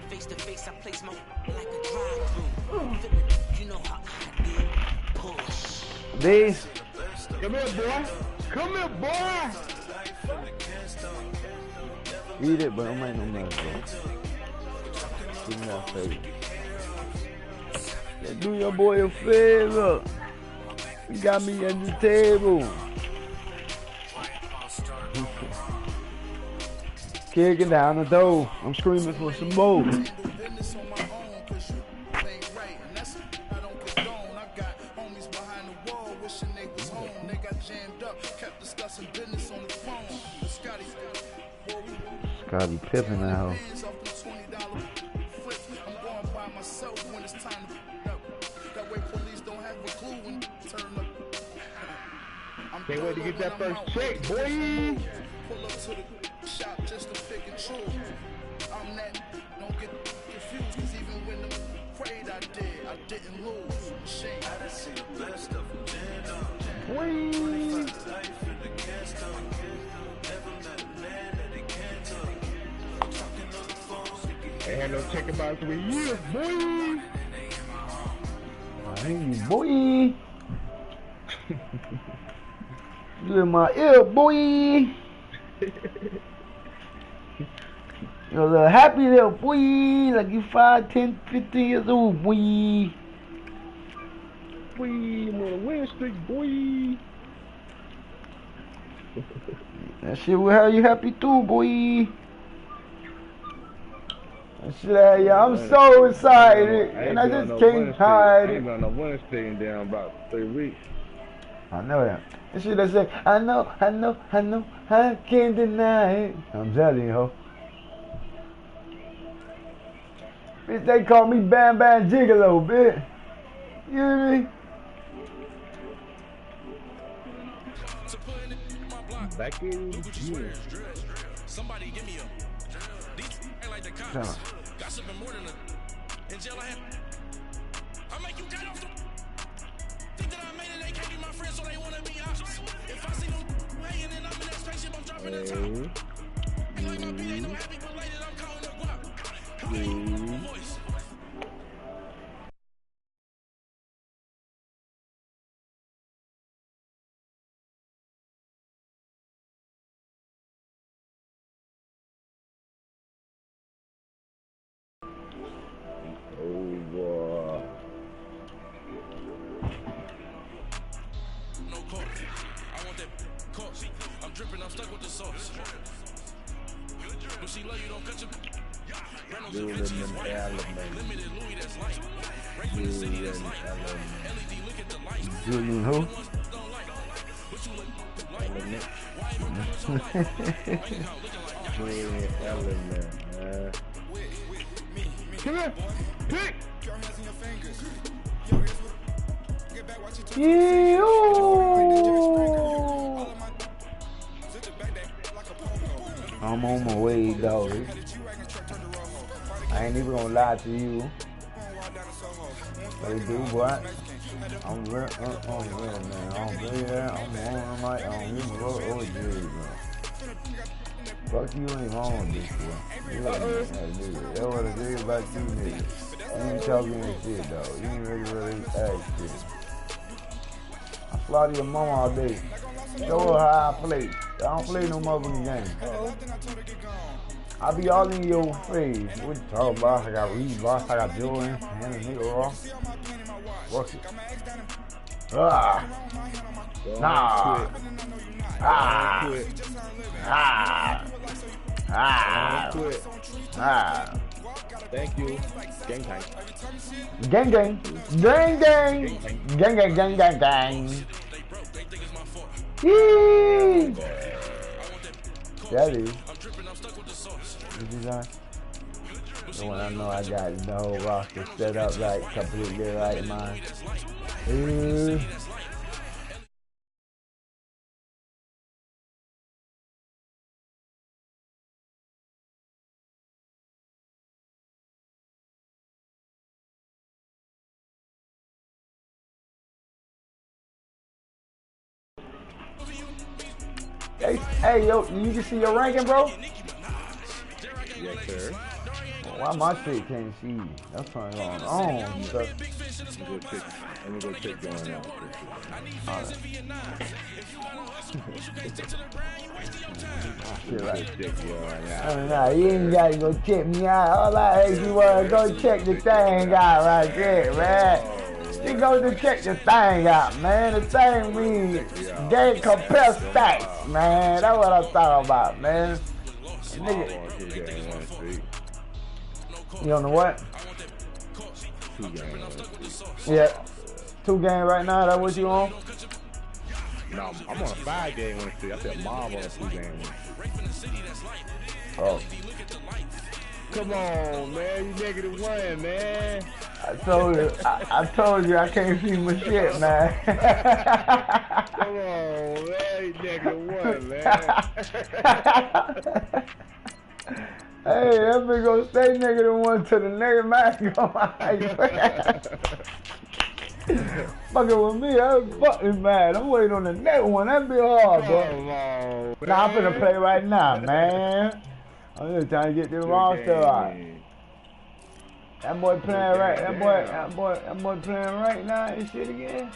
Face to face, I place my like a drive-through. You know how I did. Push. These. Come here, boy. Come here, boy. Eat it, but don't make no mess, bro. Give me that favor. Yeah, do your boy a favor. You got me at the table. Kicking down the door. I'm screaming for some more. Scotty Pippen now. Can't wait to get that first check, boy. Pull up to the shop just to pick and choose. I'm that, don't get confused, cause even when I'm afraid I didn't lose. Shame. I done seen the best of them. Ain't had no check about 3 years, boy. Hey, boy. You in my ear, boy. You're a little happy little boy, like you 5, 10, 15 years old, boy. Boy, I'm on a win streak, boy. That shit will have you happy too, boy. That shit, yeah, I'm so excited, and I just can't hide it. I ain't been on no winning streak in down about 3 weeks. I know that. That shit that say, I know, I can't deny it. I'm telling you, ho. Bitch, they call me Bam Bam Gigolo, bitch. You hear me? Back in June. Somebody give me a. These ain't like the cops. Gossiping more than a. In jail I have. I make you get off the. Think that I made it, they can't be my friends, so they wanna be options. If I see them hanging and I'm in that spaceship, I'm dropping the top. Ain't like my beat ain't no happy, but later I'm calling the guap. Calling voice. Over. No court. I want that court. I'm dripping, I'm stuck with the sauce. When she love you, don't cut your. Limited Louis, that's light. Regular city, that's light. LED, look at the light. Julian who? Element. Come here, pick. I'm on my way, dog. I ain't even gonna lie to you. They do what? I'm real, man. I'm there. I'm on my own. Oh, dude, man. Fuck you ain't on this boy. You ain't that nigga. That's what it is about you niggas. You ain't talking that shit, dog. You ain't really act shit. I fly to your mama all day. Show her how I play. I don't play no motherfucking game. I be all in your face. What you talking about? I got Reebok, I got Jordan, and a nigga raw. Work it. Ah. Nah. Ah. Ah. Ah. Ah. Thank you. Gang gang. Gang gang. Gang gang. Gang gang gang gang gang. Yee. That is. What you say? The one I know I got the whole roster set up right, completely right in mind. Hey, yo, you can see your ranking, bro? Yes, sir. Why my shit can't see you? That's what's going on. So. Let me go check going out. Alright. Nah, you ain't gotta go check me out. All I ask you was go check the thing out right there, man. You go to check the thing out, man. The thing means game compare stats, man. That's what I'm talking about, man. Nigga. You on the what? 2 games. Yeah. 2 games right now, that what you on? No, I'm on a 5-game one streak. I said mob on a 2-game one. Oh. Come on, man. You -1, man. I told you I can't see my shit, man. Come on, man. You -1, man. Hey, that big gonna stay -1 to the nigga man. Fucking with me, I'm fucking mad. I'm waiting on the next one. That be hard, bro. Nah, I'm finna play right now, man. I'm just trying to get this roster right. That boy playing right. That boy playing right now and shit again.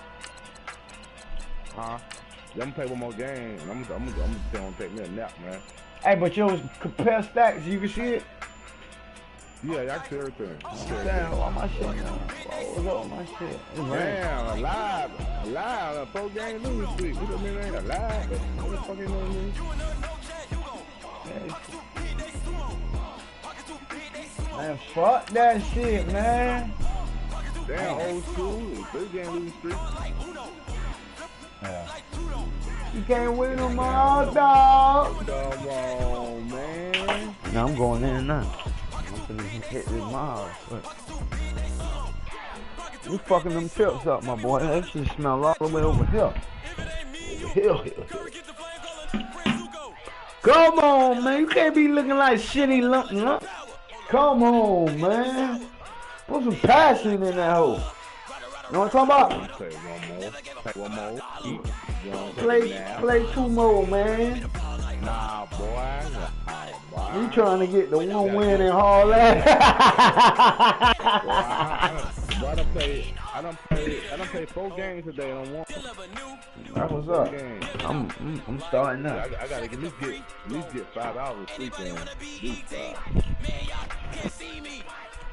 Huh? Let me play one more game. I'm gonna take me a nap, man. Hey, but yours compare stacks. You can see it. Yeah, I can see everything. Damn, why my shit now? What's up with my shit? Damn, alive. 4 games losing streak. What do you mean ain't alive? What the fuck ain't on me? Man, fuck that shit, man. Damn, old school. 3-game losing streak. Yeah. You can't win them all, dog. Come on, man. Now I'm going in now. I'm finna hit this mile. You fucking them chips up, my boy. That shit smell all the way over here. Here. Come on, man. You can't be looking like shitty lump. Come on, man. Put some passion in that hole. You know what I'm talking about? Play one more. Play 2 more, man. Nah, boy. You trying to get the 1 win and all that? I done played 4 games today on 1. That was up. I'm starting now. I gotta at least get 5 hours of sleep in.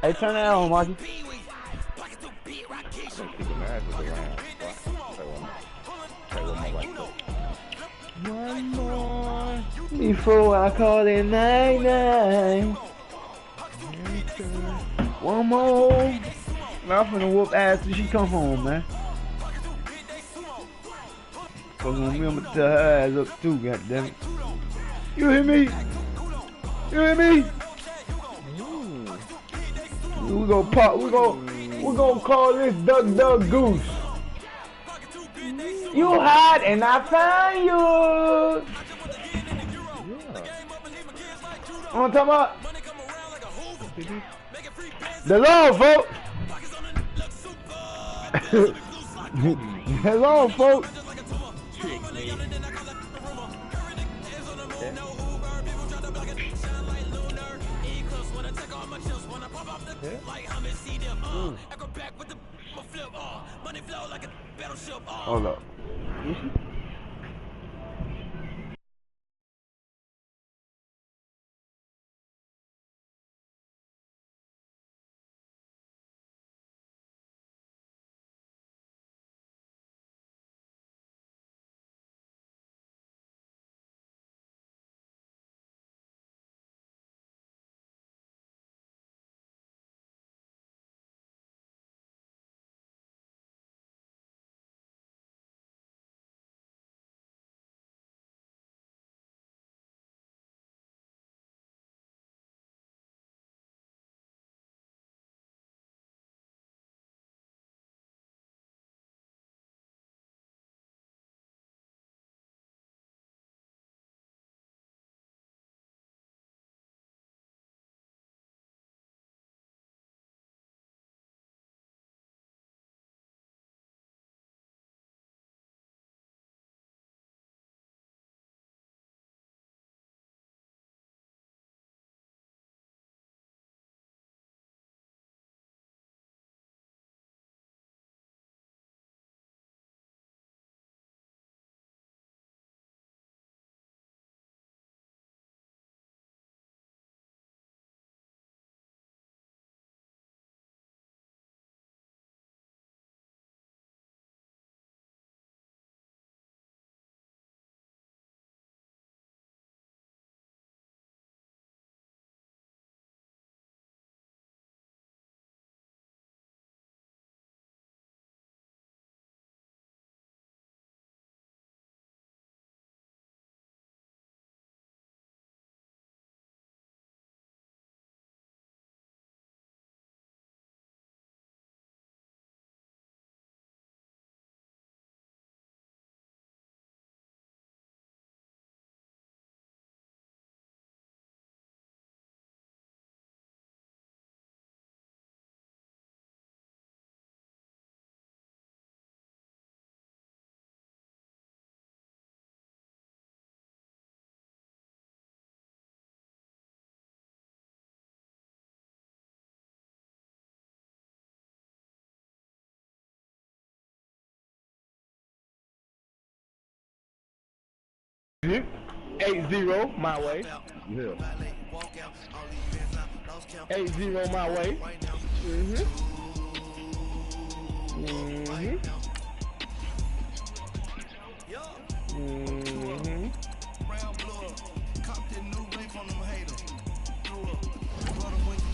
Hey, turn that on, Marky. One more before I call it night. One more. Now I'm finna whoop ass till she come home, man. Fucking with me, I'm gonna tell her ass up too, goddammit. You hear me? You hear me? We gonna pop. We gonna call this Duck Goose. You hide and I find you. You know what I'm talking about? The law, folks. The law, folks. Hold up. 8-0 my way. Yeah. 8-0 my way.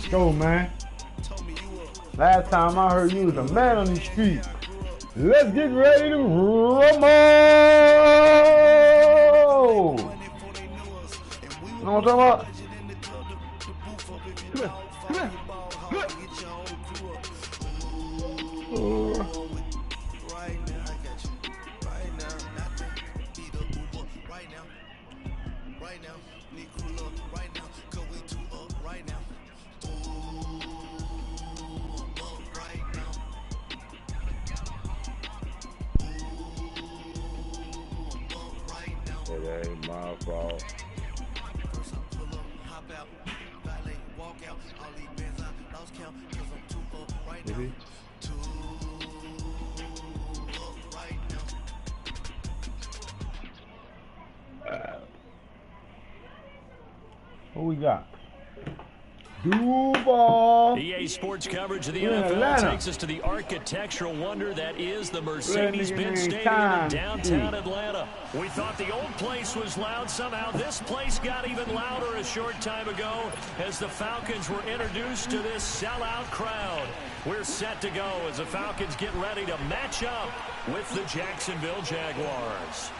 Go, man. Last time I heard you was a man on the street. Let's get ready to rumble! You know what I'm talking about? It ain't my fault. What we got? Duval. EA Sports coverage of the NFL takes us to the architectural wonder that is the Mercedes-Benz Stadium in downtown Atlanta. We thought the old place was loud. Somehow this place got even louder a short time ago as the Falcons were introduced to this sellout crowd. We're set to go as the Falcons get ready to match up with the Jacksonville Jaguars.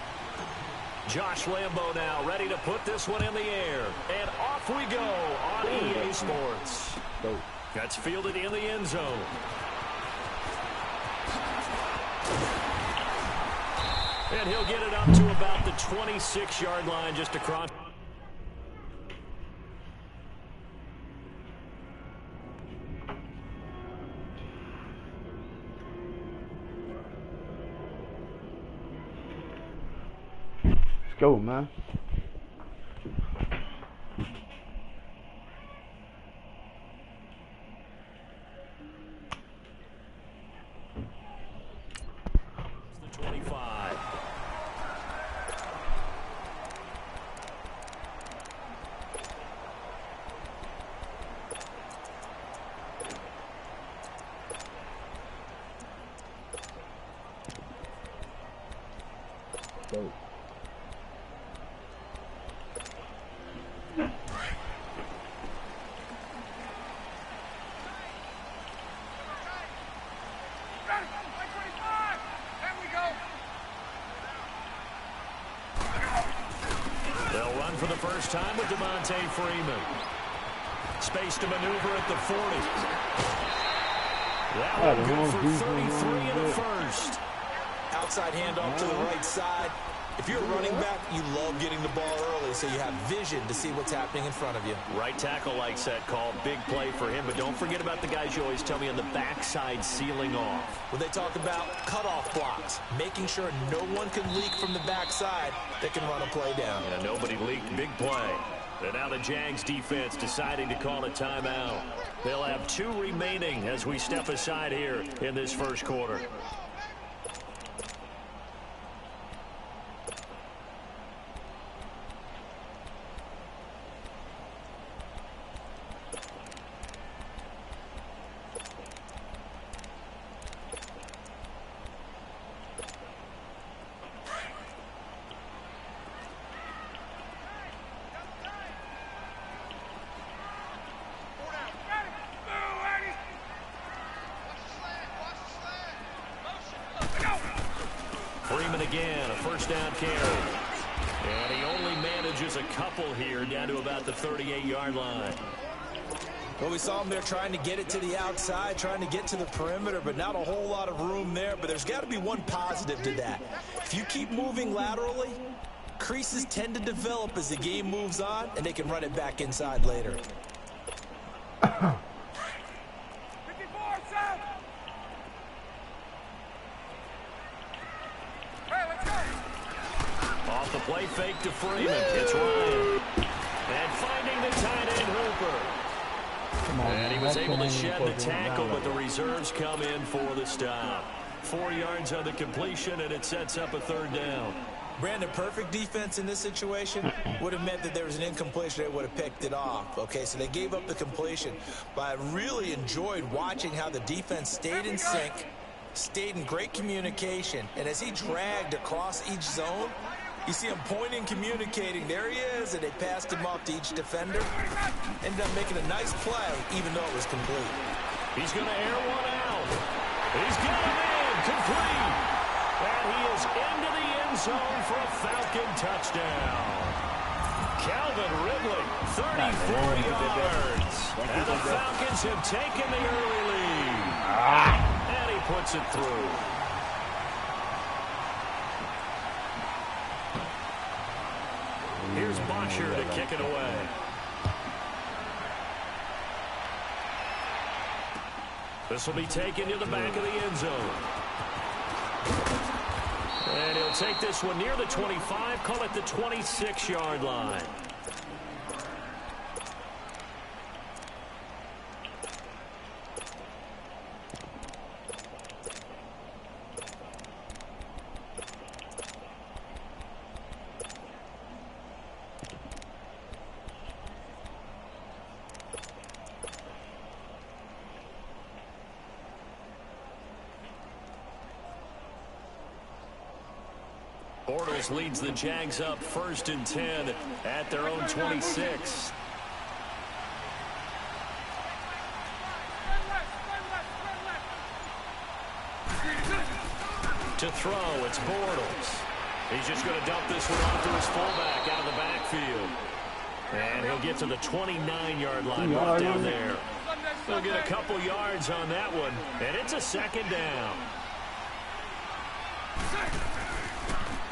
Josh Lambo now ready to put this one in the air. And off we go on EA Sports. That's fielded in the end zone. And he'll get it up to about the 26-yard line just across. Go, man. It's the 25. Go. They'll run for the first time with Freeman. Space to maneuver at the 40. That one good for 33 in the first. Outside handoff to the right side. If you're a running back, you love getting the ball early so you have vision to see what's happening in front of you. Right tackle likes that call. Big play for him. But don't forget about the guys you always tell me on the backside sealing off. When they talk about cutoff blocks, making sure no one can leak from the backside that can run a play down. Yeah, nobody leaked. Big play. And now the Jags defense deciding to call a timeout. They'll have 2 remaining as we step aside here in this first quarter. Freeman again, a first down carry. And he only manages a couple here down to about the 38-yard line. Well, we saw him there trying to get it to the outside, trying to get to the perimeter, but not a whole lot of room there. But there's got to be one positive to that. If you keep moving laterally, creases tend to develop as the game moves on, and they can run it back inside later. Off the play fake to Freeman. It's Ryan. And finding the tight end Hooper. And he was able to shed the tackle, but the reserves come in for the stop. 4 yards on the completion, and it sets up a third down. Brandon, perfect defense in this situation would have meant that there was an incompletion. They would have picked it off. Okay, so they gave up the completion. But I really enjoyed watching how the defense stayed in sync, stayed in great communication, and as he dragged across each zone, you see him pointing, communicating. There he is, and they passed him off to each defender. Ended up making a nice play, even though it was complete. He's going to air one out. He's got him in, complete. And he is into the end zone for a Falcon touchdown. Calvin Ridley, 34 yards. And the Falcons have taken the early lead. And he puts it through. Here's Bosher to kick it away. This will be taken to the back of the end zone. And he'll take this one near the 25, call it the 26-yard line. Bortles leads the Jags up 1st and 10 at their own 26. To throw, it's Bortles. He's just going to dump this one off to his fullback out of the backfield. And he'll get to the 29-yard line right down there. He'll get a couple yards on that one, and it's a 2nd down.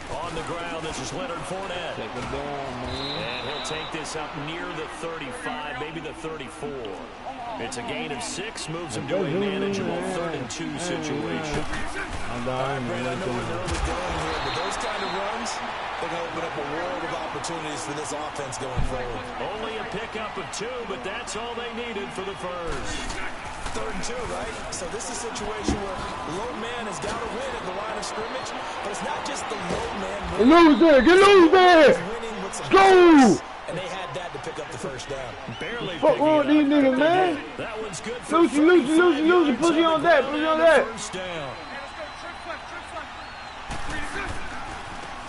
On the ground, this is Leonard Fournette. Take him down, man. And he'll take this up near the 35, maybe the 34. It's a gain of 6, moves him to a manageable 3rd and 2 situation. Brandon, I know where they're going here, but those kind of runs, they're going to open up a world of opportunities for this offense going forward. Only a pickup of 2, but that's all they needed for the first. 3rd and 2, right? So this is a situation where low man has got to win at the line of scrimmage, but it's not just the low man winning. Get loose there! Go! And they had that to pick up the 1st down. Barely Fuck wrong with these niggas, man? That one's good for Lucy, push you on that, First down.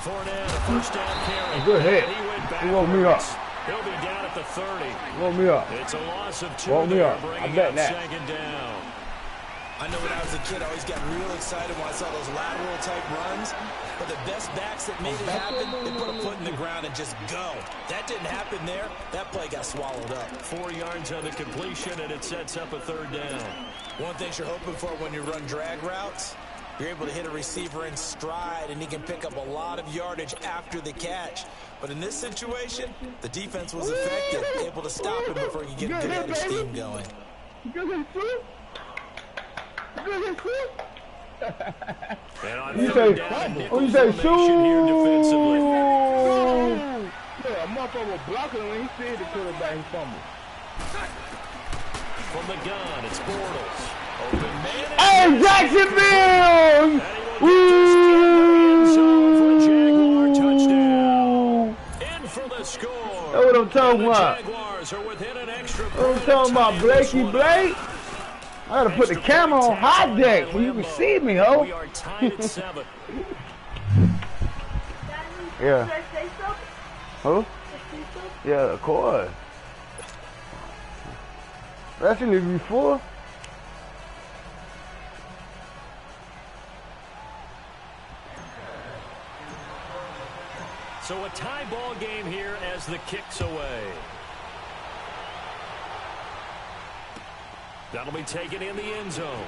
Fournette, a 1st down carry. Good hit. He went He woke me up. He'll be down at the 30. Woke me up. It's a loss of 2. Woke me up. I bet that. 2nd down. I know when I was a kid, I always got real excited when I saw those lateral type runs. But the best backs that made it happen, they put a foot in the ground and just go. That didn't happen there. That play got swallowed up. 4 yards on the completion, and it sets up a 3rd down. One thing you're hoping for when you run drag routes, you're able to hit a receiver in stride, and he can pick up a lot of yardage after the catch. But in this situation, the defense was effective, able to stop him before he could get good head of steam going. And on You 3rd say, down, oh, you nickel say, formation here defensively. Yeah, a motherfucker was blocking when he said the quarterback he fumbled. From the gun, it's Bortles. Open man. Hey, Jacksonville! In for the score. That's what I'm talking about. Jaguars are within an extra What I'm talking about, Blakey Blake? I gotta put the camera on high deck so you can see me, ho. We are tied at 7. Yeah. Who? Yeah, of course. Especially before. So a tie ball game here as the kick's away. That'll be taken in the end zone.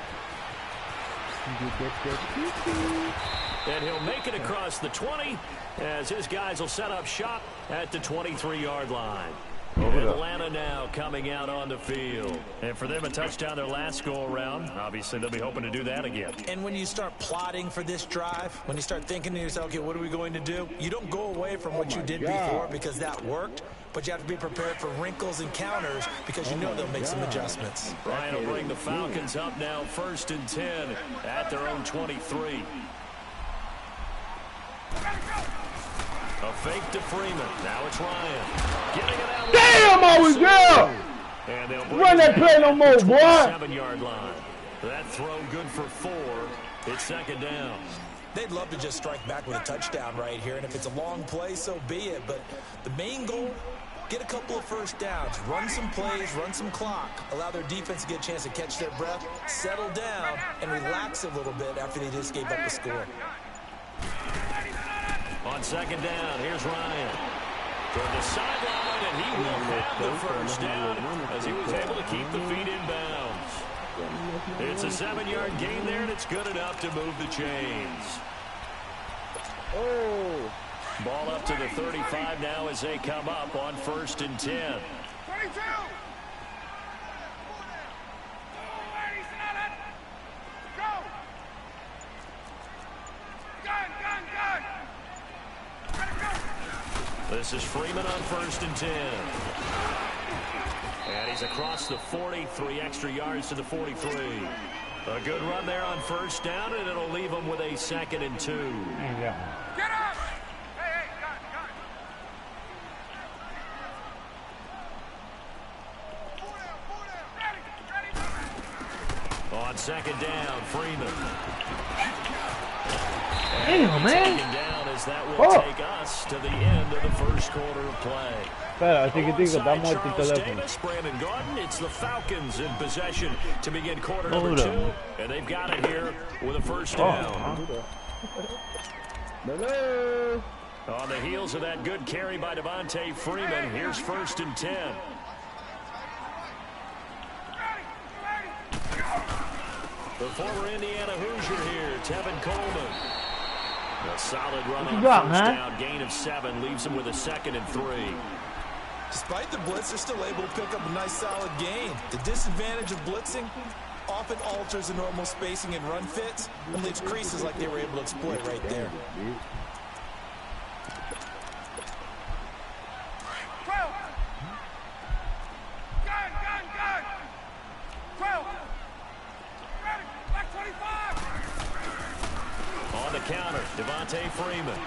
And he'll make it across the 20 as his guys will set up shop at the 23-yard line. Atlanta now coming out on the field. And for them, a touchdown their last go-around. Obviously, they'll be hoping to do that again. And when you start plotting for this drive, when you start thinking to yourself, okay, what are we going to do? You don't go away from what you did before because that worked, but you have to be prepared for wrinkles and counters because you know they'll make some adjustments. Ryan will bring the Falcons up now 1st and 10 at their own 23. A fake to Freeman. Now it's Ryan. Getting it out. Damn, I was there. And they'll Run that play no more, boy. 7-yard line. That throw good for 4. It's second down. They'd love to just strike back with a touchdown right here, and if it's a long play, so be it. But the main goal, get a couple of first downs, run some plays, run some clock, allow their defense to get a chance to catch their breath, settle down, and relax a little bit after they just gave up the score. On second down, here's Ryan. Toward the sideline, and he will have the first down as he was able to keep the feet in bounds. It's a 7-yard gain there, and it's good enough to move the chains. Oh. Ball up to the 35 now as they come up on 1st and 10. 22. Go. Gun. This is Freeman on 1st and 10. And he's across the 40, 3 extra yards to the 43. A good run there on 1st down, and it'll leave him with a 2nd and 2. Yeah. Get up. Hey, gun. On 2nd down, Freeman. Damn, man. Taken down as that will take us to the end of the 1st quarter of play. Espera, así que digo, damos el Charles teléfono. Davis, Brandon Gordon, it's the Falcons in possession to begin quarter number 2, and they've got it here with a 1st down. Hello. On the heels of that good carry by Devontae Freeman, here's 1st and 10. The former Indiana Hoosier here, Tevin Coleman. A solid run on 1st down, gain of 7, leaves him with a 2nd and 3. Despite the blitz, they're still able to pick up a nice solid gain. The disadvantage of blitzing often alters the normal spacing and run fits and leaves creases like they were able to exploit right there. 12. Gun. 12. Ready. Black 25. On the counter, Devontae Freeman.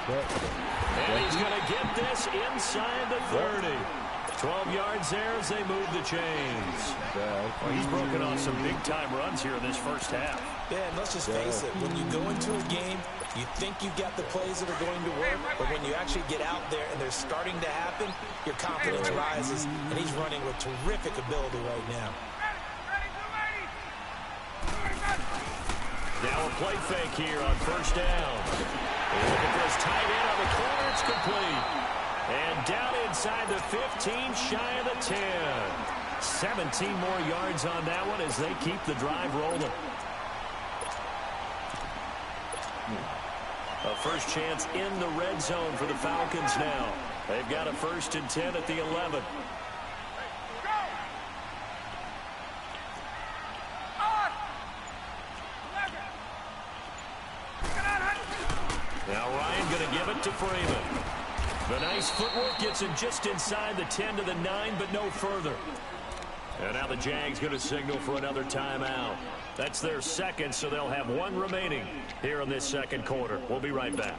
And he's going to get this inside the 30. 12 yards there as they move the chains. Well, he's broken off some big-time runs here in this 1st half. Yeah, and let's just face it. When you go into a game, you think you've got the plays that are going to work, but when you actually get out there and they're starting to happen, your confidence rises, and he's running with terrific ability right now. Now a play fake here on 1st down. Looking for his tight end on the corner. It's complete. And down inside the 15, shy of the 10. 17 more yards on that one as they keep the drive rolling. A first chance in the red zone for the Falcons now. They've got a 1st and 10 at the 11. Now Ryan going to give it to Freeman. The nice footwork gets him just inside the 10 to the 9, but no further. And now the Jags going to signal for another timeout. That's their 2nd, so they'll have 1 remaining here in this 2nd quarter. We'll be right back.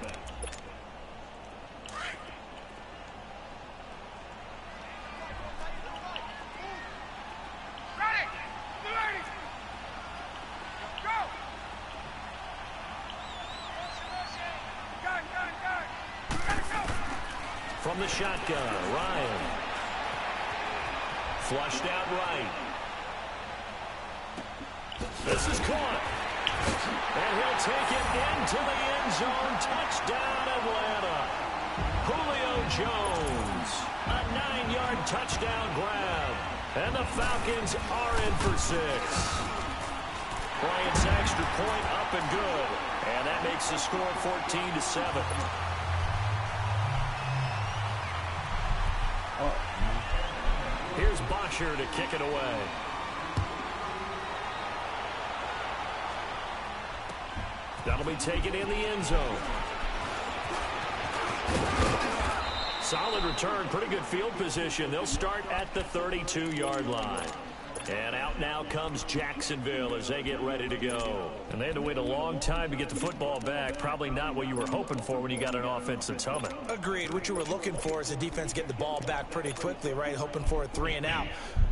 From the shotgun, Ryan. Flushed out right. This is caught. And he'll take it into the end zone. Touchdown, Atlanta. Julio Jones. A 9-yard touchdown grab. And the Falcons are in for 6. Bryant's extra point up and good. And that makes the score 14-7. Here's Bosher to kick it away. That'll be taken in the end zone. Solid return, pretty good field position. They'll start at the 32-yard line. And out now comes Jacksonville as they get ready to go. And they had to wait a long time to get the football back. Probably not what you were hoping for when you got an offense that's humming. Agreed. What you were looking for is the defense getting the ball back pretty quickly, right? Hoping for a 3 and out.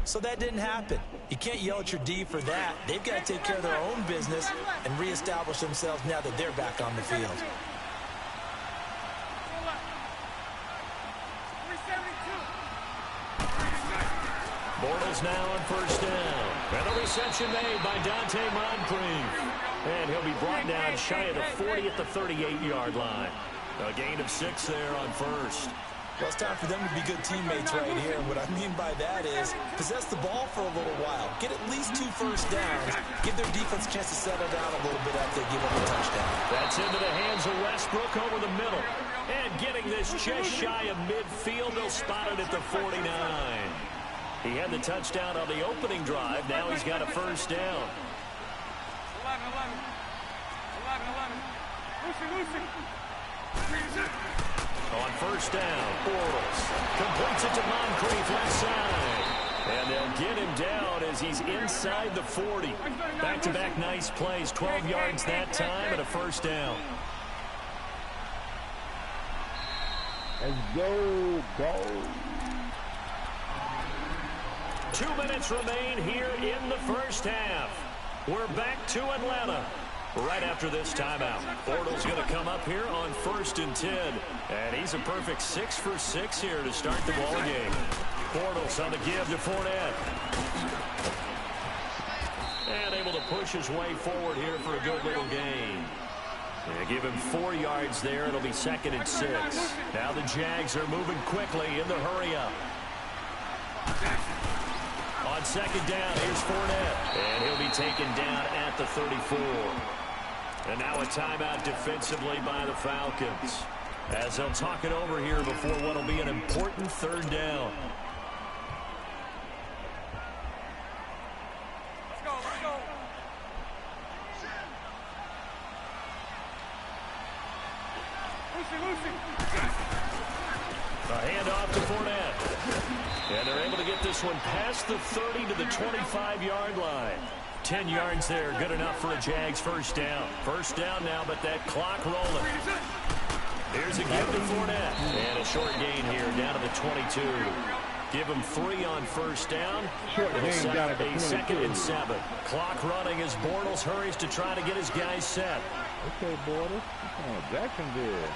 So that didn't happen. You can't yell at your D for that. They've got to take care of their own business and reestablish themselves now that they're back on the field. Bortles now on first down. And a reception made by Moncrief. And he'll be brought down shy of the 40 at the 38-yard line. A gain of 6 there on first. Well, it's time for them to be good teammates right here. And what I mean by that is possess the ball for a little while. Get at least 2 first downs. Give their defense a chance to settle down a little bit after they give up a touchdown. That's into the hands of Westbrook over the middle. And getting this just shy of midfield. They'll spot it at the 49. He had the touchdown on the opening drive. Now he's got a first down. 11. On first down, Bortles completes it to Moncrief left side. And they'll get him down as he's inside the 40. Back-to-back nice plays, 12 yards that time and a first down. Let's go, go. 2 minutes remain here in the first half. We're back to Atlanta. Right after this timeout, Bortles going to come up here on 1st and 10. And he's a perfect 6 for 6 here to start the ball game. Bortles on the give to Fournette. And able to push his way forward here for a good little gain. They give him 4 yards there. It'll be 2nd and 6. Now the Jags are moving quickly in the hurry-up. On 2nd down, here's Fournette. And he'll be taken down at the 34. And now a timeout defensively by the Falcons, as they'll talk it over here before what will be an important 3rd down. Let's go. Lucy. A handoff to Fournette. And they're able to get this one past the 30 to the 25-yard line. 10 yards there, good enough for a Jags first down. First down now, but that clock rolling. Here's a give to Fournette. And a short gain here, down to the 22. Give him 3 on first down. It'll set up a 2nd and 7. Clock running as Bortles hurries to try to get his guys set. Okay, Bortles. Jacksonville.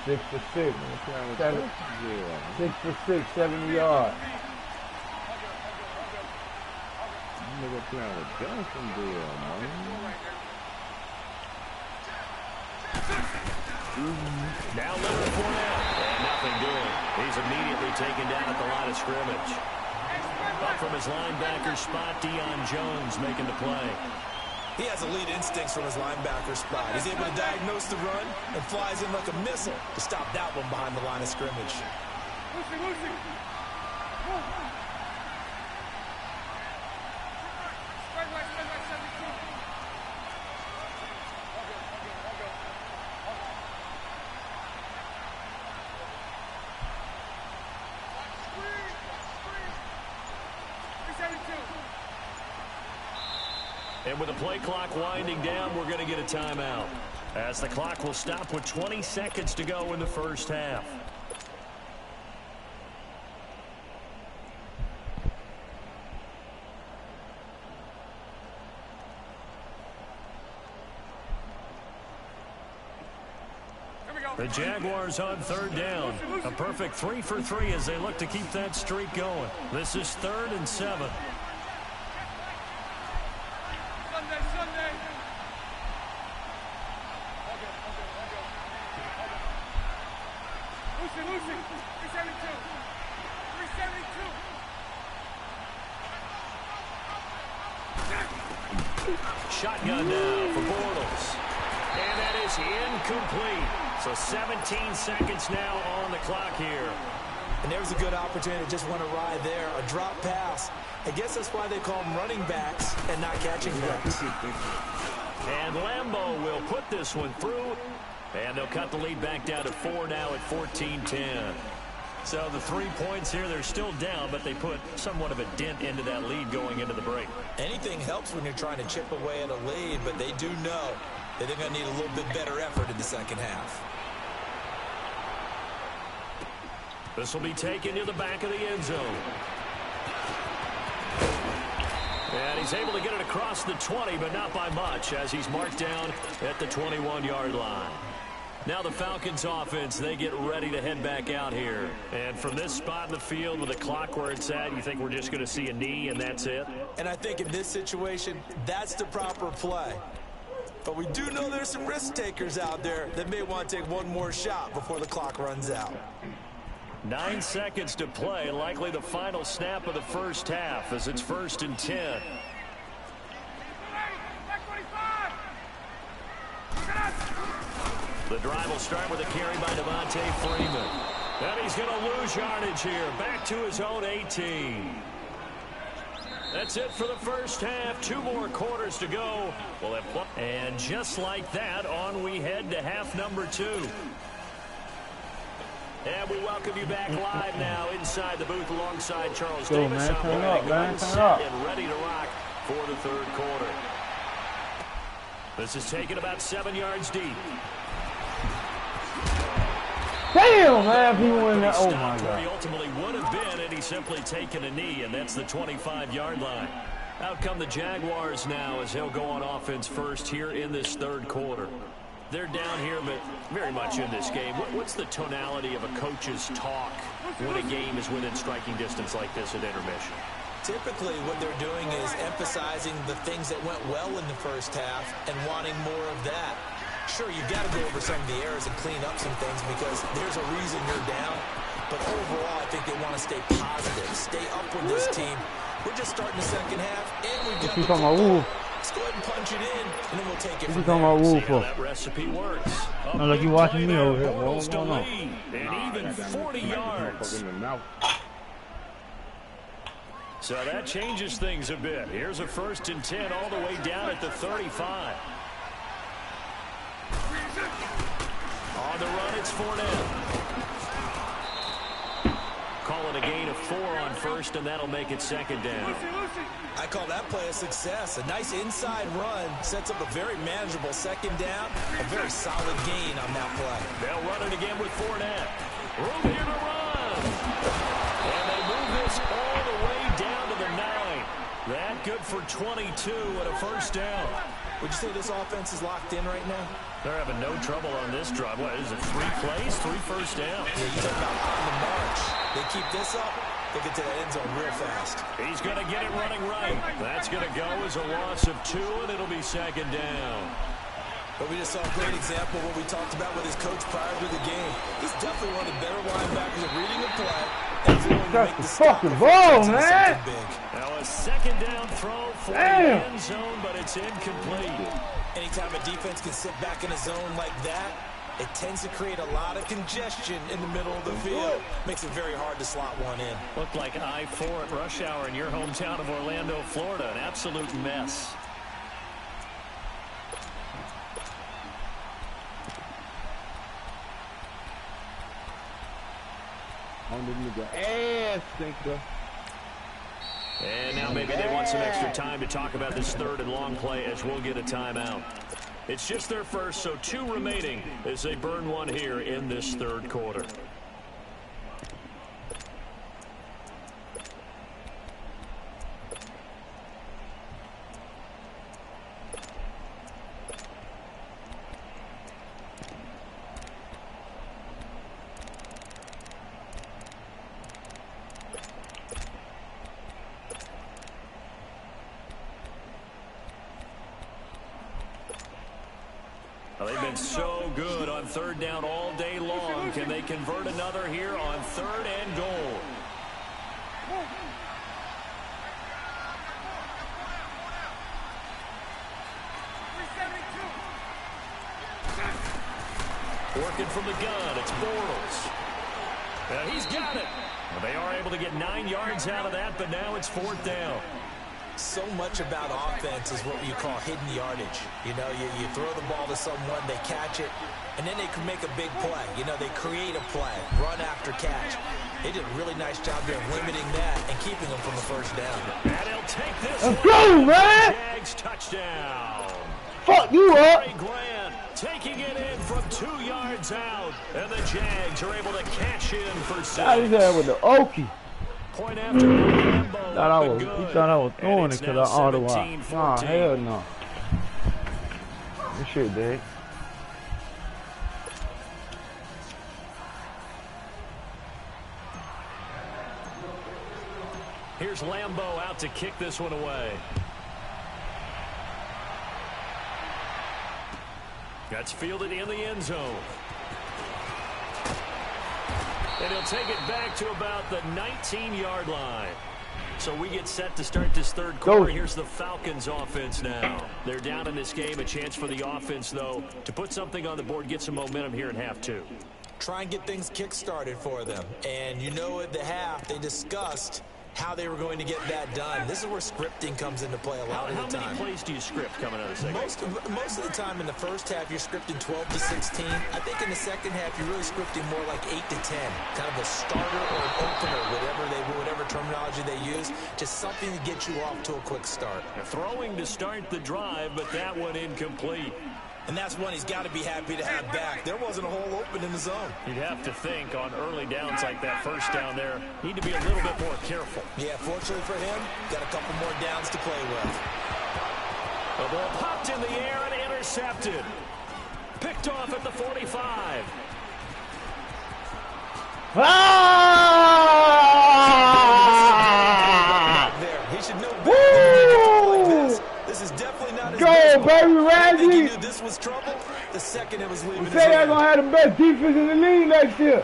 6 for 6. 6 for 6, 70 yards. Nigga playing with Jacksonville, man. Now Leonard Fournette. And nothing doing. He's immediately taken down at the line of scrimmage. Up from his linebacker spot, Deion Jones making the play. He has elite instincts from his linebacker spot. He's able to diagnose the run and flies in like a missile to stop that one behind the line of scrimmage. Lucy. And with the play clock winding down, we're going to get a timeout, as the clock will stop with 20 seconds to go in the first half. The Jaguars on 3rd down. A perfect 3 for 3 as they look to keep that streak going. This is 3rd and 7. Sunday. Lucy. 372. Shotgun now for Bortles. And that is incomplete. So 17 seconds now on the clock here. And there was a good opportunity to just want to ride there. A drop pass. I guess that's why they call them running backs and not catching backs. And Lambeau will put this one through. And they'll cut the lead back down to 4 now at 14-10. So the 3 points here, they're still down, but they put somewhat of a dent into that lead going into the break. Anything helps when you're trying to chip away at a lead, but they do know that they're going to need a little bit better effort in the second half. This will be taken to the back of the end zone. And he's able to get it across the 20, but not by much, as he's marked down at the 21-yard line. Now the Falcons offense, they get ready to head back out here. And from this spot in the field with the clock where it's at, you think we're just going to see a knee and that's it? And I think in this situation, that's the proper play. But we do know there's some risk takers out there that may want to take one more shot before the clock runs out. 9 seconds to play, likely the final snap of the first half as it's 1st and 10. The drive will start with a carry by Devontae Freeman. And he's going to lose yardage here. Back to his own 18. That's it for the first half. 2 more quarters to go. And just like that, on we head to half number 2. And we welcome you back live now inside the booth alongside Charles Davis. Man, turn up, man, turn up. And ready to rock for the third quarter. This is taken about 7 yards deep. Damn, man, if he went that. Oh, my God. He ultimately would have been had he simply taken a knee, and that's the 25-yard line. Out come the Jaguars now as they'll go on offense first here in this third quarter. They're down here, but very much in this game. What's the tonality of a coach's talk when a game is within striking distance like this at intermission? Typically, what they're doing is emphasizing the things that went well in the first half and wanting more of that. Sure, you've got to go over some of the errors and clean up some things because there's a reason you're down. But overall, I think they want to stay positive, stay up with this team. We're just starting the second half, and we've got the football. Let's go ahead and punch it in, and then we'll take it from there. See how that recipe works. Not like you watching me over here, bro. What's going on? And even 40 yards. So that changes things a bit. Here's a 1st and 10 all the way down at the 35. On the run, it's Fournette. Call it a gain of 4 on first, and that'll make it 2nd down. I call that play a success. A nice inside run sets up a very manageable 2nd down. A very solid gain on that play. They'll run it again with Fournette. Room here to run. And they move this all the way down to the 9. That good for 22 and a 1st down. Would you say this offense is locked in right now? They're having no trouble on this drive. What is it, 3 plays, 3 first downs? Yeah, you talk about on the march. They keep this up, they get to the end zone real fast. He's going to get it running right. That's going to go as a loss of 2, and it'll be 2nd down. But we just saw a great example of what we talked about with his coach prior to the game. He's definitely one of the better linebackers at reading a play. That's the fucking ball, man. Now a 2nd down throw for the end zone, but it's incomplete. Anytime a defense can sit back in a zone like that, it tends to create a lot of congestion in the middle of the field. Makes it very hard to slot one in. Looked like I-4 at rush hour in your hometown of Orlando, Florida. An absolute mess. And now maybe they want some extra time to talk about this 3rd and long play as we'll get a timeout. It's just their first, so 2 remaining as they burn 1 here in this 3rd quarter. They've been so good on 3rd down all day long. Can they convert another here on 3rd and goal? Working from the gun, it's Bortles. He's got it. Well, they are able to get 9 yards out of that, but now it's 4th down. So much about offense is what you call hidden yardage. You know, you throw the ball to someone, they catch it, and then they can make a big play. You know, they create a play, run after catch. They did a really nice job there of limiting that and keeping them from a first down. And he'll take this Let's go, man! Jags touchdown. Fuck you up! Grant taking it in from 2 yards out. And the Jags are able to cash in for 6. I was there with the Okie. Point after Lambo. He thought I was throwing it to the auto out. Nah, hell no. This shit, dude. Here's Lambo out to kick this one away. That's fielded in the end zone. And he'll take it back to about the 19-yard line. So we get set to start this third quarter. Here's the Falcons offense now. They're down in this game. A chance for the offense, though, to put something on the board, get some momentum here in half 2. Try and get things kick-started for them. And you know at the half, they discussed how they were going to get that done. This is where scripting comes into play a lot of the time. How many plays do you script coming out of the second? Most of the time in the first half, you're scripting 12 to 16. I think in the second half, you're really scripting more like 8 to 10. Kind of a starter or an opener, whatever terminology they use. Just something to get you off to a quick start. Throwing to start the drive, but that one incomplete. And that's one he's got to be happy to have back. There wasn't a hole open in the zone. You'd have to think on early downs like that first down there, need to be a little bit more careful. Yeah, fortunately for him, got a couple more downs to play with. The ball popped in the air and intercepted. Picked off at the 45. There, he should know better like this. This is definitely not his go, baby, I think he Randy! knew this was trouble the second it was leaving his Say they're hand. gonna have the best defense in the league next year.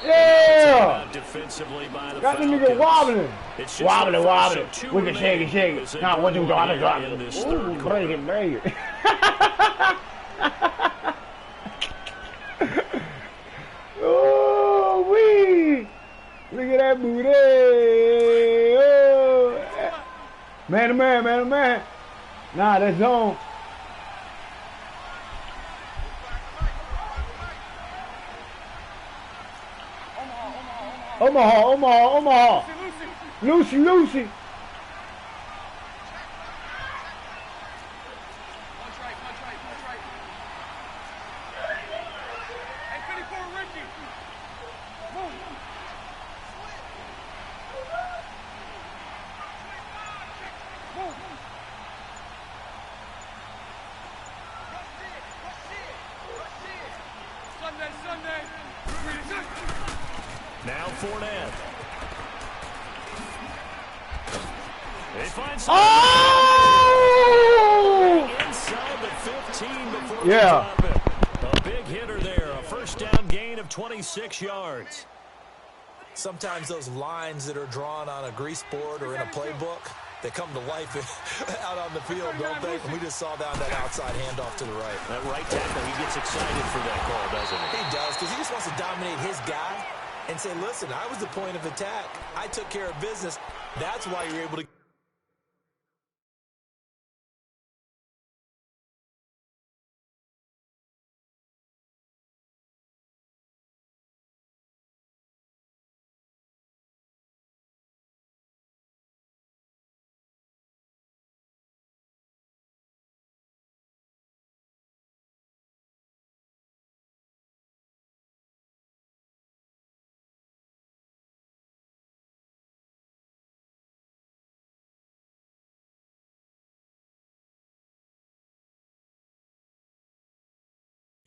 Yeah! Defensively by the Got the nigga wobbling. Wobbling. We can shake it. Now what you got to drop it? Ooh, break it. Oh, wee! Look at that booty. Oh. Man to man. Nah, that's zone. Omaha. Lucy. Punch right. Hey, 54, Ricky. Move. Sunday. Now Fournette. They find inside the 15 before they drop it. A big hitter there. A first down gain of 26 yards. Sometimes those lines that are drawn on a grease board or in a playbook, they come to life out on the field, don't they? And we just saw down that outside handoff to the right. That right tackle, he gets excited for that call, doesn't he? He does, because he just wants to dominate his guy and say, listen, I was the point of attack. I took care of business. That's why you're able to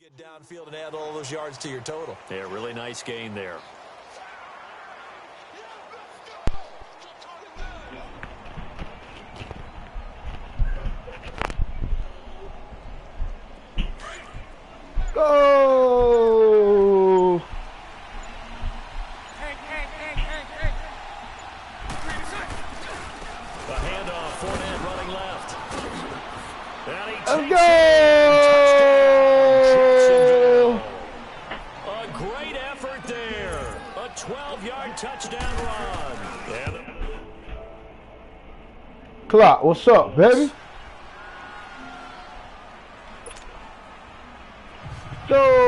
get downfield and add all those yards to your total. Yeah, really nice gain there. Go! Hank. The handoff, Fournette running left. And he Let's takes go! a great effort there. A 12-yard touchdown run. And Clock, what's up, baby? Go!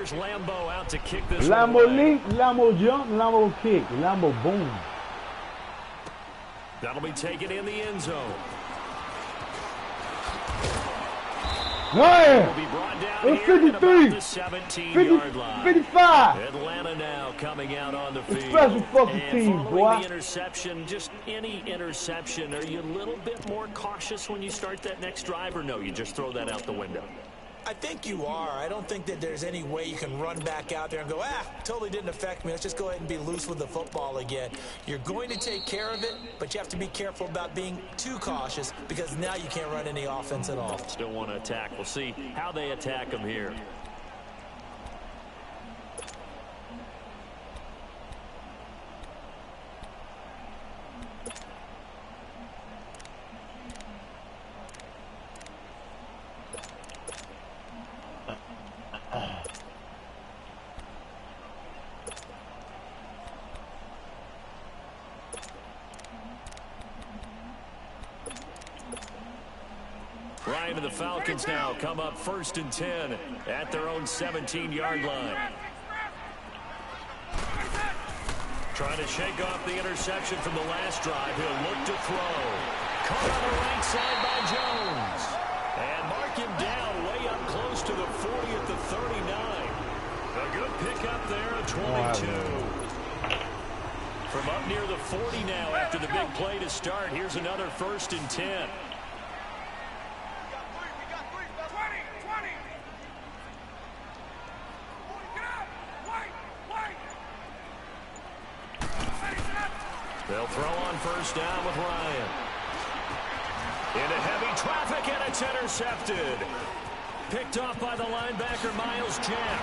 here's Here's Lambo out to kick this Lambo one away. leap, Lambo jump, Lambo kick, Lambo boom. That'll be taken in the end zone. Man, Will be brought down it's here at 53, about the 17-yard line. 55. Atlanta now coming out on the field. Special fucking and team, following boy. the interception, just any interception, are you a little bit more cautious when you start that next drive, or no, you just throw that out the window? I think you are. I don't think that there's any way you can run back out there and go, totally didn't affect me. Let's just go ahead and be loose with the football again. You're going to take care of it, but you have to be careful about being too cautious because now you can't run any offense at all. Still want to attack. We'll see how they attack them here. Ryan and the Falcons now come up 1st and 10 at their own 17-yard line. Trying to shake off the interception from the last drive. He'll look to throw. Caught on the right side by Jones. And mark him down way up close to the 40 at the 39. A good pickup there at 22. From up near the 40 now after the big play to start. Here's another 1st and 10. They'll throw on 1st down with Ryan. Into heavy traffic, and it's intercepted. Picked off by the linebacker, Miles Jack.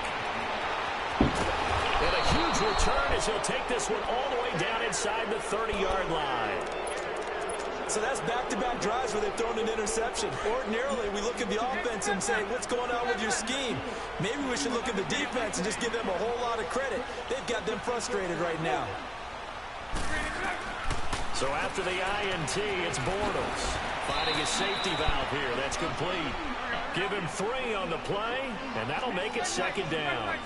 And a huge return as he'll take this one all the way down inside the 30-yard line. So that's back-to-back drives where they've thrown an interception. Ordinarily, we look at the offense and say, what's going on with your scheme? Maybe we should look at the defense and just give them a whole lot of credit. They've got them frustrated right now. So after the INT, it's Bortles finding his safety valve here. That's complete. Give him 3 on the play, and that'll make it 2nd down.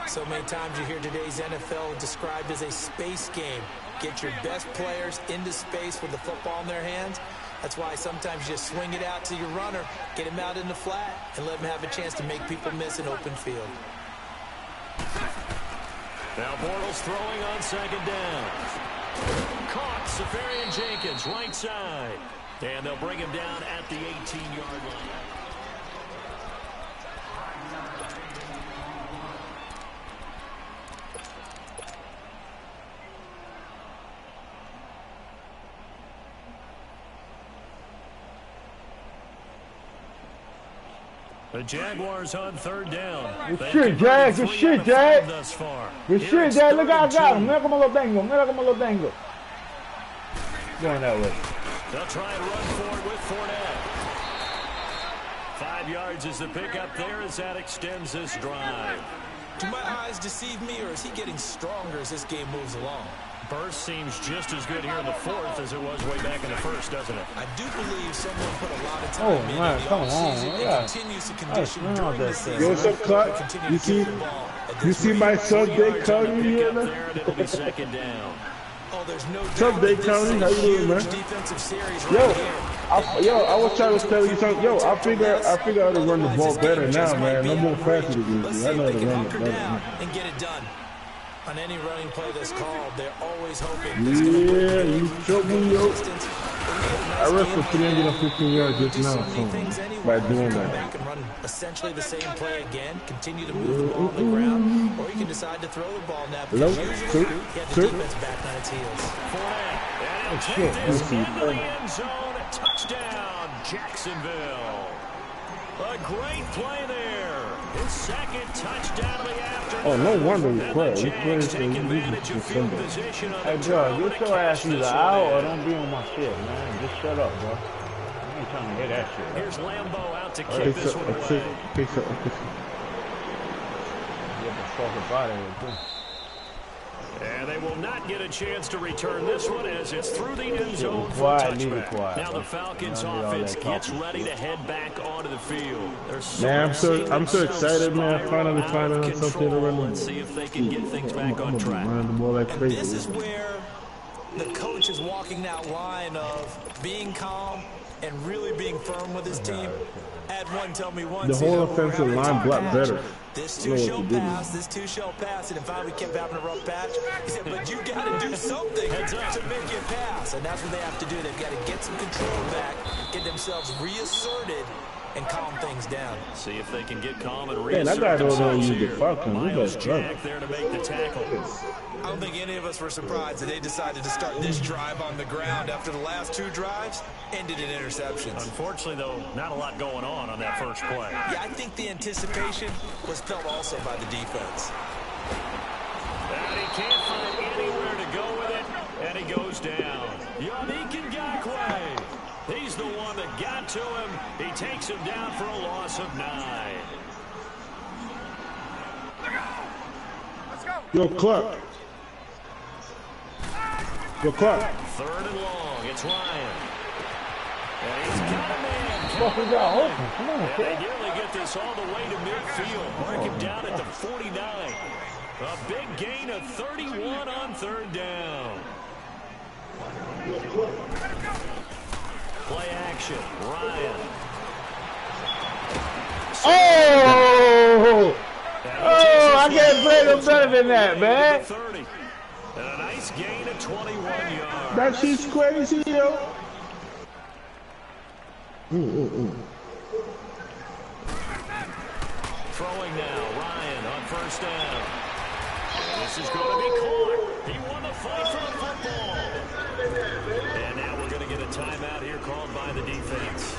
So many times you hear today's NFL described as a space game. Get your best players into space with the football in their hands. That's why sometimes you just swing it out to your runner, get him out in the flat, and let him have a chance to make people miss an open field. Now Bortles throwing on 2nd down. Caught, Safarian Jenkins, right side. And they'll bring him down at the 18-yard line. The Jaguars on 3rd down. Good shit, Jag. Good shit, Jag. Good shit, Jag. Look out, I got him. Mira como lo tengo. Mira como lo tengo. Going that way. They'll try and run forward with Fournette. 5 yards is the pickup there as that extends this drive. Do my eyes deceive me, or is he getting stronger as this game moves along? Burst seems just as good here in the 4th as it was way back in the 1st, doesn't it? I do believe someone put a lot of time in man, the come on, offseason yeah. and continues to condition during the season. Yo, what's up, Cut? You see my son, Dadecounty here, man? There, and it'll be 2nd down. Oh, there's no What's up, Dadecounty? How you doing, man? defensive series Yo, right here. I was trying to tell you something. Yo, I figure how to run the ball better now, man. No more faster against Let's you. see I know if how they to can run it hunker better. down and get it done. On any running play that's called, they're always hoping. Yeah, you choked me, yo. I wrestled 315 yards just now, so by doing that. Back and run essentially the same play again, continue to move the ball on the ground, or you can decide to throw the ball now because usually you have the defense back on its heels. Fournette, and he'll take this into the end zone. Touchdown, Jacksonville. A great play there. His 2nd touchdown of the afternoon. Oh, no wonder he And played. the He Jags played take advantage of field Sunday. position on Hey, the bro, turnover get to your ass catch either this out one or in. don't be on my shit, man. Just shut up, bro. I ain't trying to hear that shit. Here's Lambo out to kick Okay, this so, one okay, away. okay, so, Get the fuck up out of here, too. And they will not get a chance to return this one as it's through the end zone for a touchback. Now the Falcons offense gets ready to head back onto the field. Man, I'm so excited, man. Finally finding something to run. Let's see if they can get things back on track. Running the ball like crazy. This is where the coach is walking that line of being calm and really being firm with his team. Add one, tell me one. The whole offensive line blocked better. This two shall pass, this two shall pass. And if we kept having a rough patch, he said, but you got to do something to make it pass. And that's what they have to do. They've got to get some control back, get themselves reasserted, and calm things down. See if they can get calm and reassert Man, I got to use the themselves. Falcons. Miles Jack there to make the tackle. I don't think any of us were surprised that they decided to start this drive on the ground after the last two drives ended in interceptions. Unfortunately, though, not a lot going on that first play. Yeah, I think the anticipation was felt also by the defense. And he can't find anywhere to go with it, and he goes down. Yannick Ngakoue. He's the one that got to him. He takes him down for a loss of 9. Yo, Clark. Yo, Clark. Third and long. It's Ryan. And he's got a man. Come on, and they nearly get this all the way to midfield. Mark him down at the 49. A big gain of 31 on third down. Play action. Ryan. Oh! Oh, I can't play no better than that, man. 30. And a nice gain of 21 yards. That shit's crazy, yo. Throwing now. Ryan on first down. And this is going to be caught. He won the fight for the football. And now we're going to get a timeout here called by the defense.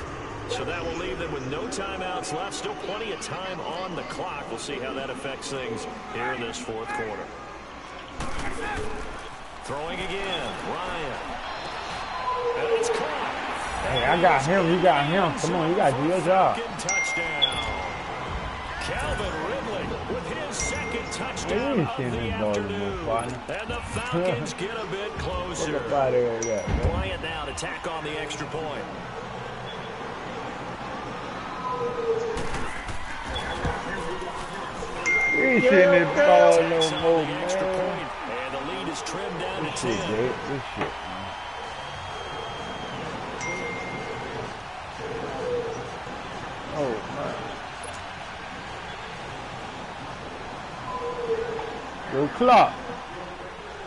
So that will leave them with no timeouts left. Still plenty of time on the clock. We'll see how that affects things here in this fourth quarter. Throwing again. Ryan. And it's caught. Hey, I got him. You got him. Come on, you got to do your job. Touchdown. Calvin Ridley with his second touchdown of the afternoon. And the Falcons get a bit closer. Bryant now to tack on the extra point. We shouldn't have ball no more, man. And the lead is trimmed down to 10. This shit. Oh, man. Go clock.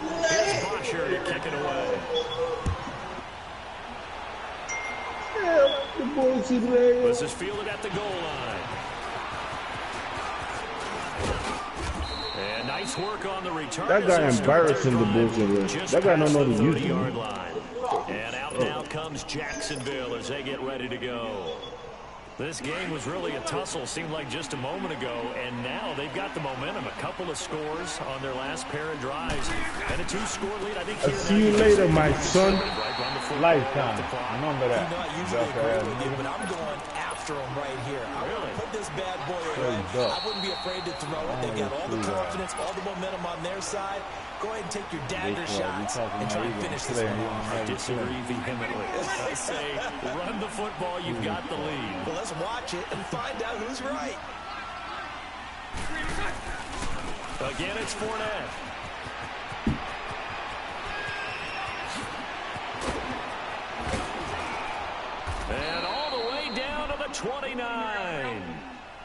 Here's Bosher to kick it away. This is fielded at the goal line. And nice work on the return. That guy embarrassing the bullshit. That guy don't know the use. And out now comes Jacksonville as they get ready to go. This game was really a tussle, seemed like just a moment ago, and now they've got the momentum. A couple of scores on their last pair of drives, and a 2-score lead. I think. I'll see you later, my son. Lifetime. Remember that. I'm not usually agree with you, but I'm going after him right here. I want to put this bad boy away. I wouldn't be afraid to throw it. They've got all the confidence, all the momentum on their side. Go ahead and take your dagger shots and try and finish this one off. I disagree vehemently. I say, run the football, you've got the lead. Well, let's watch it and find out who's right. Again, it's Fournette. And all the way down to the 29.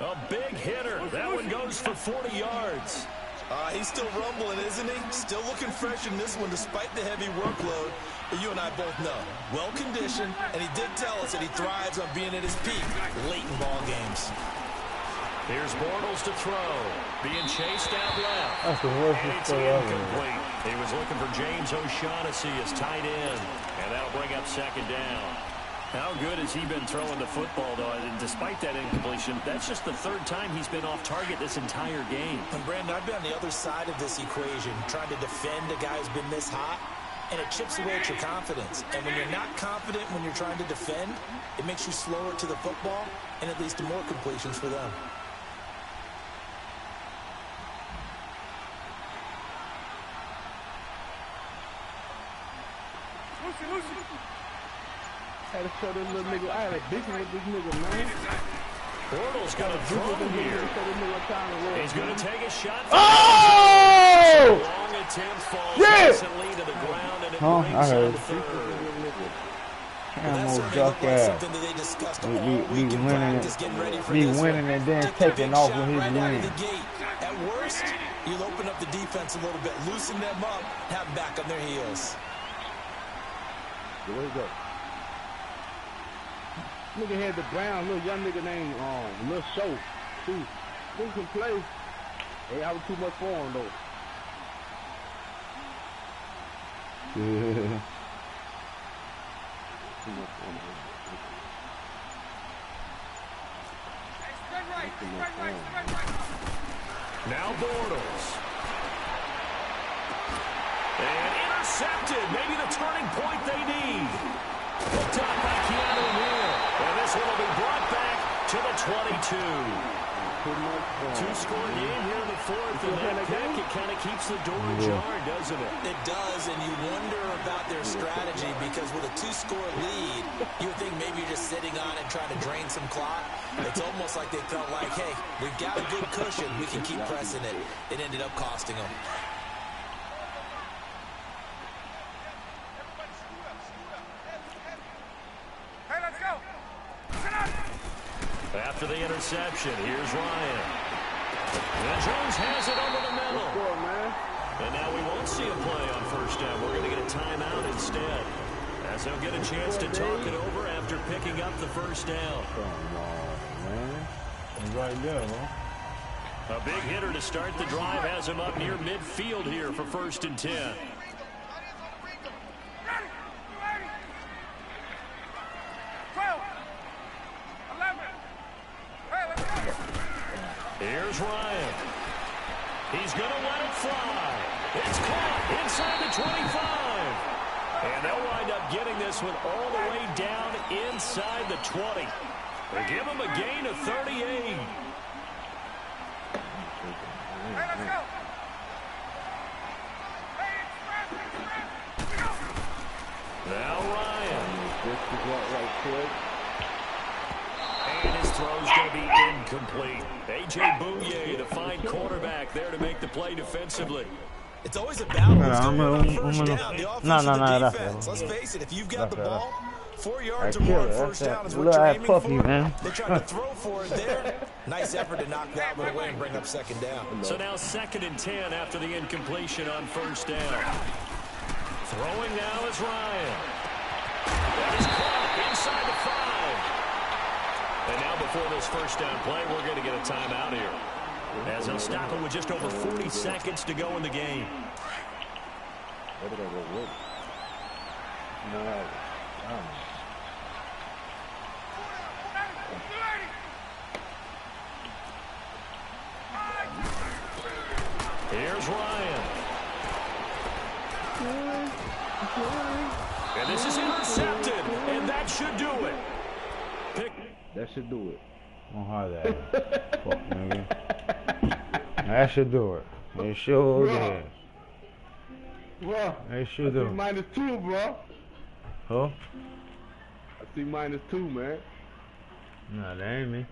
A big hitter. That one goes for 40 yards. He's still rumbling, isn't he? Still looking fresh in this one despite the heavy workload. But you and I both know, well-conditioned, and he did tell us that he thrives on being at his peak late in ball games. Here's Bortles to throw. Being chased out left. That's the worst throw ever. He was looking for James O'Shaughnessy as tight end, and that'll bring up second down. How good has he been throwing the football, though? And despite that incompletion, that's just the third time he's been off target this entire game. And Brandon, I've been on the other side of this equation, trying to defend a guy who's been this hot, and it chips away at your confidence. And when you're not confident when you're trying to defend, it makes you slower to the football, and it leads to more completions for them. had to show this little nigga. I had a beefing with this nigga, man. Bortles got a throw here. He's going to take a shot. Oh! Long attempt falls Yeah! instantly to the ground, and it brings I heard. on third. Camel duck ass. Be winning and then taking off with his win. At worst, you'll open up the defense a little bit, loosen them up, have them back on their heels. Where you go? Nigga had the brown little young nigga named Lil Show. Too. Nigga can play. Hey, I was too much for him though. Yeah. Now Bortles. And intercepted. Maybe the turning point they need. Hooked up by Keanu Neal. And this one will be brought back to the 22. Two-score game here in the fourth, and that pick, it kind of keeps the door ajar, doesn't it? It does, and you wonder about their strategy because with a two-score lead, you would think maybe you're just sitting on it trying to drain some clock. It's almost like they felt like, hey, we've got a good cushion. We can keep pressing it. It ended up costing them. After the interception, here's Ryan. And Jones has it over the middle. And now we won't see a play on first down. We're going to get a timeout instead, as they'll get a chance to talk it over after picking up the first down. Come on, man. It's right there, huh? A big hitter to start the drive has him up near midfield here for 1st and 10. Here's Ryan. He's going to let it fly. It's caught inside the 25. And they'll wind up getting this one all the way down inside the 20. They give him a gain of 38. Now Ryan. And his throw's going to be incomplete. A.J. Bouye, the fine cornerback, there to make the play defensively. It's always a battle. It's going on first down. The offense and the defense. Let's face it, if you've got the ball, 4 yards or more on first down is what you're aiming for. They tried to throw for it there. Nice effort to knock that one away and bring up 2nd down. So now 2nd and 10 after the incompletion on first down. Throwing now is Ryan. That is caught inside the 5. And now before this first down play, we're going to get a timeout here, as they'll stop it with just over 40 seconds to go in the game. Here's Ryan. And this is intercepted, and that should do it. That should do it. Don't holler at him. Fuck, nigga. That should do it. It sure did. Bro, It sure do. -2, bro. Huh? I see -2, man. Nah, that ain't me.